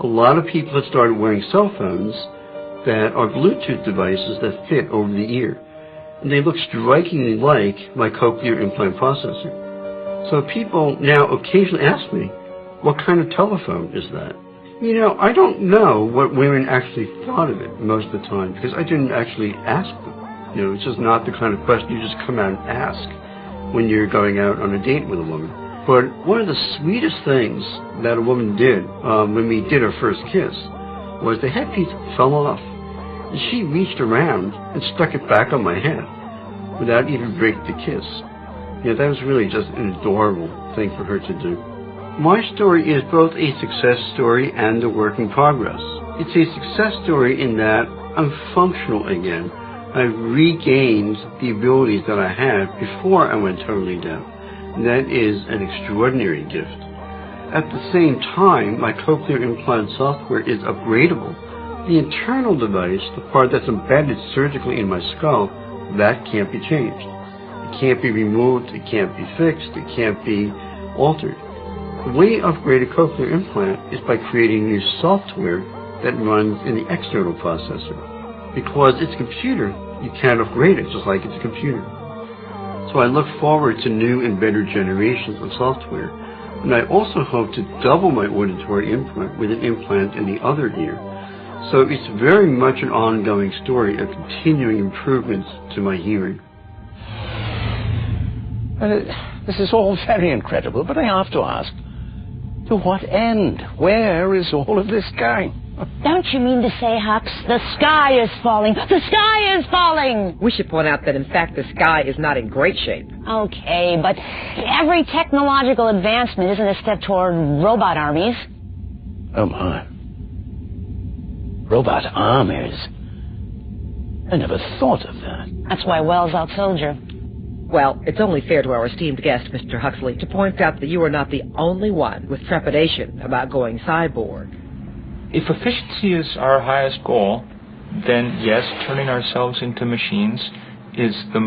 a lot of people have started wearing cell phones that are Bluetooth devices that fit over the ear. And they look strikingly like my cochlear implant processor. So people now occasionally ask me, what kind of telephone is that? You know, I don't know what women actually thought of it most of the time because I didn't actually ask them. You know, it's just not the kind of question you just come out and ask when you're going out on a date with a woman. But one of the sweetest things that a woman did when we did our first kiss was the headpiece fell off. And she reached around and stuck it back on my head without even breaking the kiss. You know, that was really just an adorable thing for her to do. My story is both a success story and a work in progress. It's a success story in that I'm functional again. I've regained the abilities that I had before I went totally deaf. And that is an extraordinary gift. At the same time, my cochlear implant software is upgradable. The internal device, the part that's embedded surgically in my skull, that can't be changed. It can't be removed, it can't be fixed, it can't be altered. The way to upgrade a cochlear implant is by creating new software that runs in the external processor. Because it's a computer, you can't upgrade it just like it's a computer. So I look forward to new and better generations of software. And I also hope to double my auditory input with an implant in the other ear. So it's very much an ongoing story of continuing improvements to my hearing. Well, this is all very incredible, but I have to ask, to what end? Where is all of this going? Don't you mean to say, Hux, the sky is falling? The sky is falling! We should point out that, in fact, the sky is not in great shape. Okay, but every technological advancement isn't a step toward robot armies. Oh, my. Robot armies? I never thought of that. That's why Wells outsold you. Well, it's only fair to our esteemed guest, Mr. Huxley, to point out that you are not the only one with trepidation about going cyborg. If efficiency is our highest goal, then yes, turning ourselves into machines is the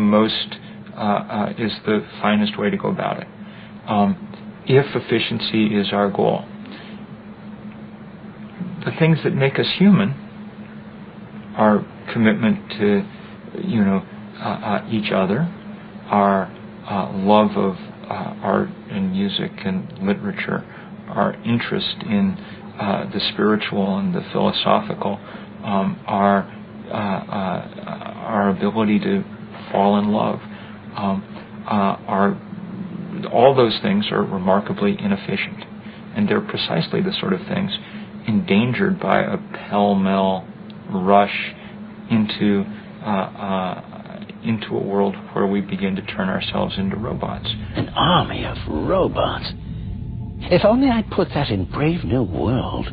finest way to go about it. If efficiency is our goal, the things that make us human, our commitment to, each other, our love of art and music and literature, our interest in the spiritual and the philosophical, our ability to fall in love, all those things are remarkably inefficient, and they're precisely the sort of things endangered by a pell-mell rush into a world where we begin to turn ourselves into robots. An army of robots. If only I'd put that in Brave New World.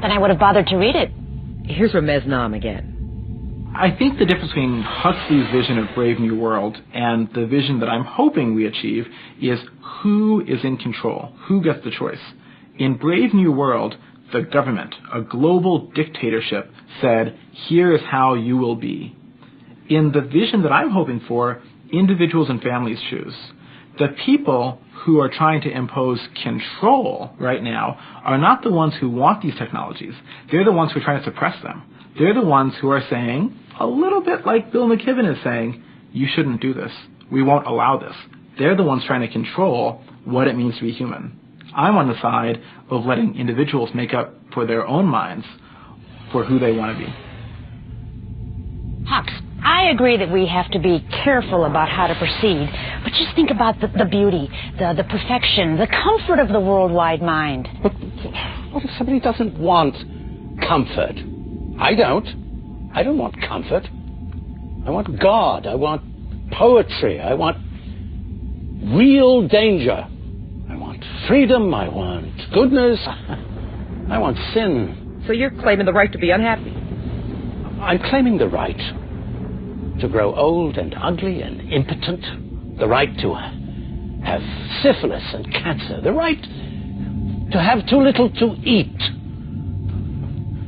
Then I would have bothered to read it. Here's Ramez Nam again. I think the difference between Huxley's vision of Brave New World and the vision that I'm hoping we achieve is who is in control, who gets the choice. In Brave New World, the government, a global dictatorship, said, here is how you will be. In the vision that I'm hoping for, individuals and families choose. The people who are trying to impose control right now are not the ones who want these technologies. They're the ones who are trying to suppress them. They're the ones who are saying, a little bit like Bill McKibben is saying, you shouldn't do this. We won't allow this. They're the ones trying to control what it means to be human. I'm on the side of letting individuals make up for their own minds for who they want to be. Hux, I agree that we have to be careful about how to proceed, but just think about the beauty, the perfection, the comfort of the worldwide mind. But what if somebody doesn't want comfort? I don't. I don't want comfort. I want God. I want poetry. I want real danger. I want freedom. I want goodness. I want sin. So you're claiming the right to be unhappy? I'm claiming the right to grow old and ugly and impotent, the right to have syphilis and cancer, the right to have too little to eat,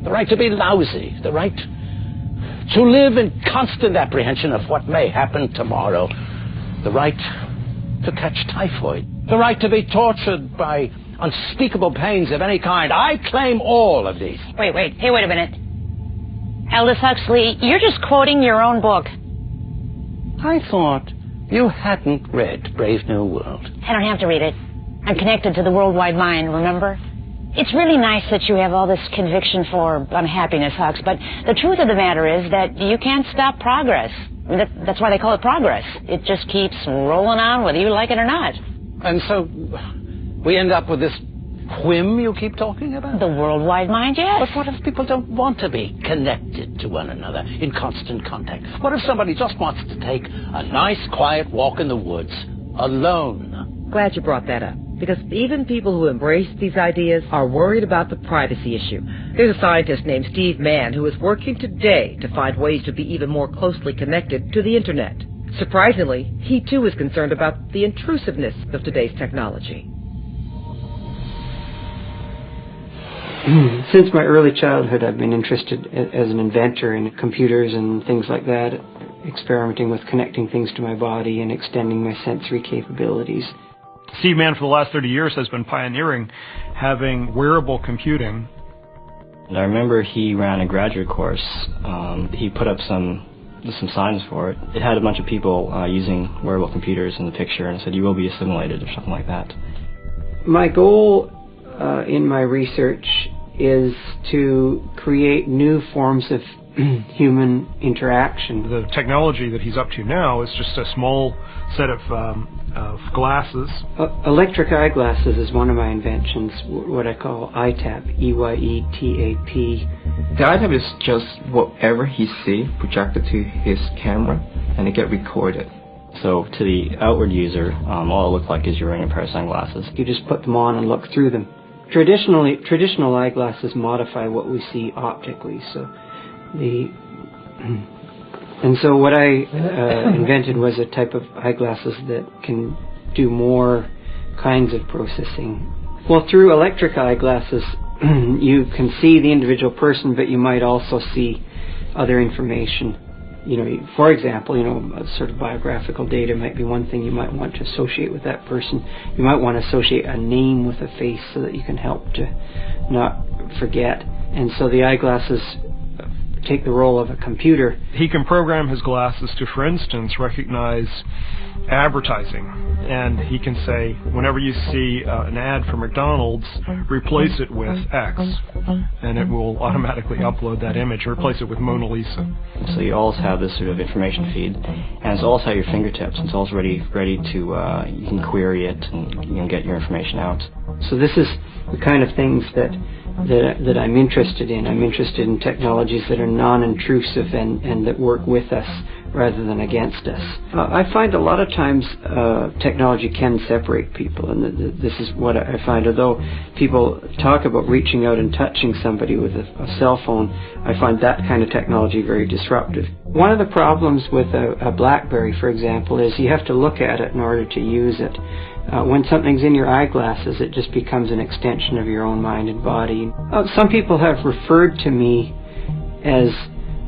the right to be lousy, the right to live in constant apprehension of what may happen tomorrow, the right to catch typhoid, the right to be tortured by unspeakable pains of any kind. I claim all of these. Wait. Hey, wait a minute. Aldous Huxley, you're just quoting your own book. I thought you hadn't read Brave New World. I don't have to read it. I'm connected to the worldwide mind, remember? It's really nice that you have all this conviction for unhappiness, Hux, but the truth of the matter is that you can't stop progress. That's why they call it progress. It just keeps rolling on whether you like it or not. And so we end up with this whim you keep talking about? The worldwide mind, yes. But what if people don't want to be connected to one another, in constant contact? What if somebody just wants to take a nice, quiet walk in the woods, alone? Glad you brought that up, because even people who embrace these ideas are worried about the privacy issue. There's a scientist named Steve Mann who is working today to find ways to be even more closely connected to the Internet. Surprisingly, he too is concerned about the intrusiveness of today's technology. Since my early childhood, I've been interested as an inventor in computers and things like that, experimenting with connecting things to my body and extending my sensory capabilities. Steve Mann, for the last 30 years, has been pioneering having wearable computing. And I remember he ran a graduate course. He put up some signs for it. It had a bunch of people using wearable computers in the picture, and it said, "You will be assimilated," or something like that. My goal in my research is to create new forms of human interaction. The technology that he's up to now is just a small set of glasses. Electric eyeglasses is one of my inventions, what I call EYETAP, E-Y-E-T-A-P. The item is just whatever he sees projected to his camera, and it gets recorded. So to the outward user, all it looks like is you're wearing a pair of sunglasses. You just put them on and look through them. Traditional eyeglasses modify what we see optically. And so what I invented was a type of eyeglasses that can do more kinds of processing. Well, through electric eyeglasses, you can see the individual person, but you might also see other information. For example, sort of biographical data might be one thing you might want to associate with that person. You might want to associate a name with a face so that you can help to not forget. And so the eyeglasses take the role of a computer. He can program his glasses to, for instance, recognize advertising. And he can say, whenever you see an ad for McDonald's, replace it with X. And it will automatically upload that image, or replace it with Mona Lisa. So you always have this sort of information feed, and it's always at your fingertips. It's always ready to, you can query it and you can get your information out. So this is the kind of things that I'm interested in. I'm interested in technologies that are non-intrusive and that work with us rather than against us. I find a lot of times technology can separate people, and this is what I find. Although people talk about reaching out and touching somebody with a cell phone, I find that kind of technology very disruptive. One of the problems with a BlackBerry, for example, is you have to look at it in order to use it. When something's in your eyeglasses, it just becomes an extension of your own mind and body. Some people have referred to me as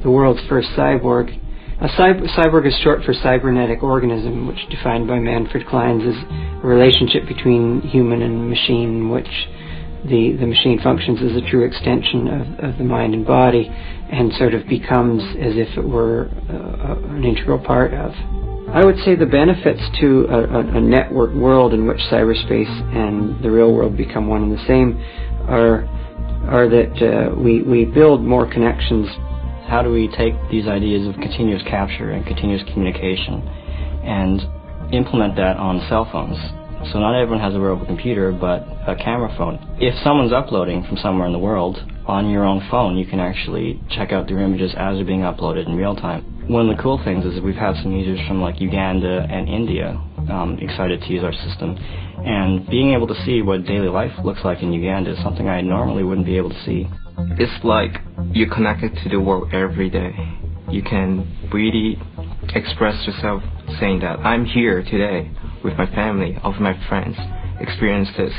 the world's first cyborg. A cyborg is short for cybernetic organism, which defined by Manfred Clynes is a relationship between human and machine, in which the machine functions as a true extension of the mind and body and sort of becomes as if it were an integral part of. I would say the benefits to a networked world in which cyberspace and the real world become one and the same are that we build more connections. How do we take these ideas of continuous capture and continuous communication and implement that on cell phones? So not everyone has a wearable computer, but a camera phone. If someone's uploading from somewhere in the world, on your own phone, you can actually check out their images as they're being uploaded in real time. One of the cool things is that we've had some users from like Uganda and India excited to use our system. And being able to see what daily life looks like in Uganda is something I normally wouldn't be able to see. It's like you're connected to the world every day. You can really express yourself saying that I'm here today with my family, or with my friends, experience this.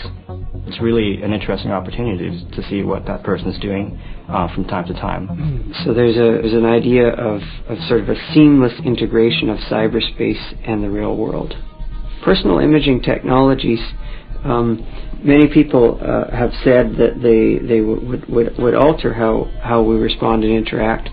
It's really an interesting opportunity to see what that person's doing from time to time. So there's an idea of sort of a seamless integration of cyberspace and the real world. Personal imaging technologies Many people have said that they would alter how we respond and interact,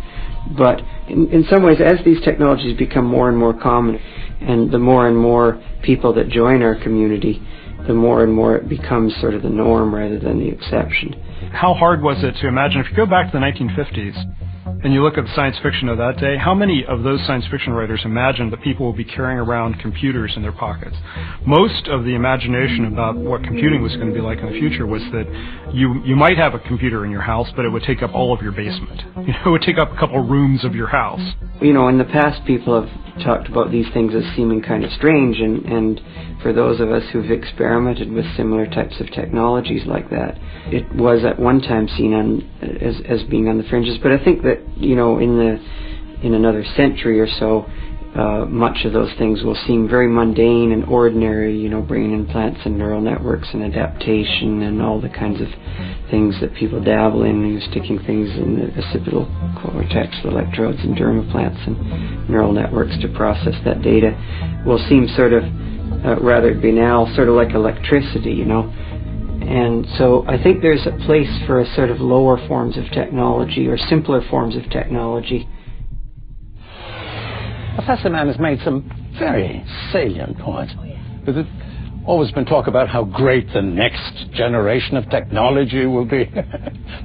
but in some ways, as these technologies become more and more common, and the more and more people that join our community, the more and more it becomes sort of the norm rather than the exception. How hard was it to imagine, if you go back to the 1950s, and you look at the science fiction of that day, how many of those science fiction writers imagined that people would be carrying around computers in their pockets? Most of the imagination about what computing was going to be like in the future was that you might have a computer in your house, but it would take up all of your basement. It would take up a couple of rooms of your house. In the past, people have talked about these things as seeming kind of strange, and for those of us who've experimented with similar types of technologies like that, it was at one time seen as being on the fringes. But I think that in another century or so, much of those things will seem very mundane and ordinary. Brain implants and neural networks and adaptation and all the kinds of things that people dabble in, sticking things in the occipital cortex, electrodes and dermaplants and neural networks to process that data, will seem sort of rather banal, sort of like electricity, And so I think there's a place for a sort of lower forms of technology or simpler forms of technology. Professor Mann has made some very salient points. There's always been talk about how great the next generation of technology will be.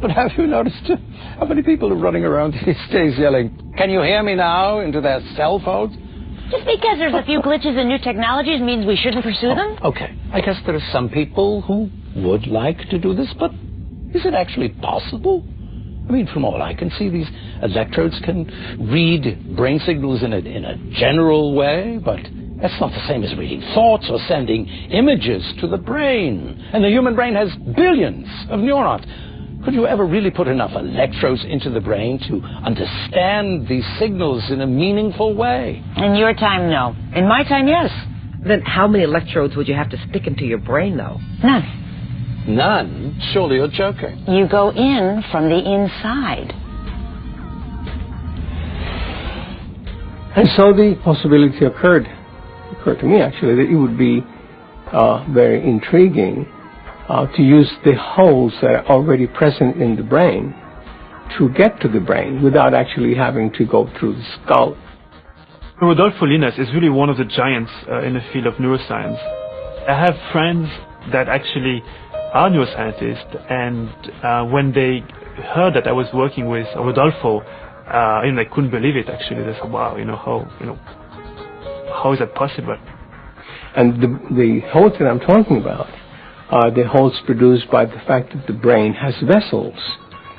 But have you noticed how many people are running around these days yelling, "Can you hear me now?" into their cell phones? Just because there's a few glitches in new technologies means we shouldn't pursue them? Okay. I guess there are some people who would like to do this, but is it actually possible? I mean, from all I can see, these electrodes can read brain signals in a general way, but that's not the same as reading thoughts or sending images to the brain. And the human brain has billions of neurons. Could you ever really put enough electrodes into the brain to understand these signals in a meaningful way? In your time, no. In my time, yes. Then how many electrodes would you have to stick into your brain, though? None. None? Surely you're joking. You go in from the inside. And so the possibility occurred to me, actually, that it would be very intriguing to use the holes that are already present in the brain to get to the brain without actually having to go through the skull. Rodolfo Linas is really one of the giants in the field of neuroscience. I have friends that actually are neuroscientists, and when they heard that I was working with Rodolfo, they couldn't believe it. Actually, they said, "Wow, how is that possible?" And the holes that I'm talking about are the holes produced by the fact that the brain has vessels,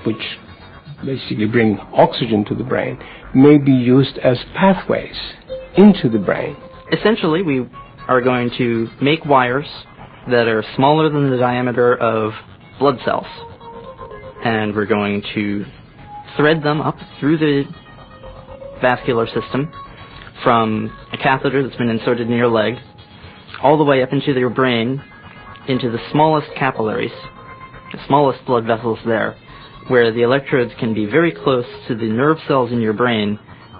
which basically bring oxygen to the brain, may be used as pathways into the brain. Essentially, we are going to make wires that are smaller than the diameter of blood cells, and we're going to thread them up through the vascular system from a catheter that's been inserted in your leg all the way up into your brain, into the smallest capillaries, the smallest blood vessels there, where the electrodes can be very close to the nerve cells in your brain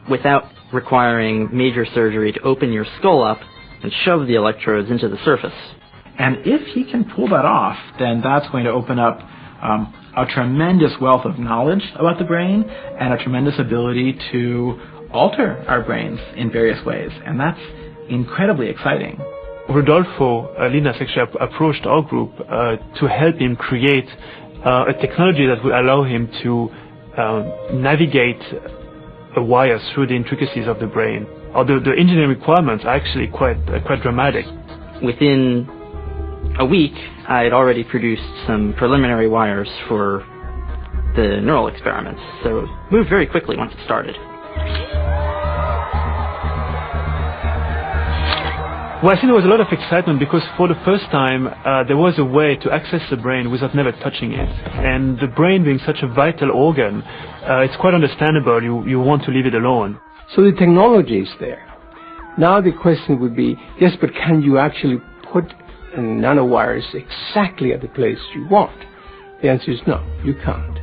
without requiring major surgery to open your skull up and shove the electrodes into the surface. And if he can pull that off, then that's going to open up a tremendous wealth of knowledge about the brain and a tremendous ability to alter our brains in various ways. And that's incredibly exciting. Rodolfo Linas actually approached our group to help him create a technology that would allow him to navigate a wire through the intricacies of the brain. The engineering requirements are actually quite dramatic. Within a week, I had already produced some preliminary wires for the neural experiments, so it moved very quickly once it started. Well, I think there was a lot of excitement because for the first time there was a way to access the brain without never touching it. And the brain being such a vital organ, it's quite understandable you want to leave it alone. So the technology is there. Now the question would be, yes, but can you actually put nanowires exactly at the place you want? The answer is no, you can't.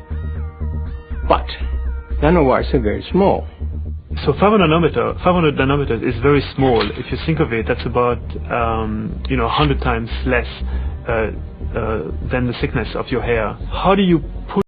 But nanowires are very small. So 500 nanometers is very small. If you think of it, that's about 100 times less than the thickness of your hair. How do you put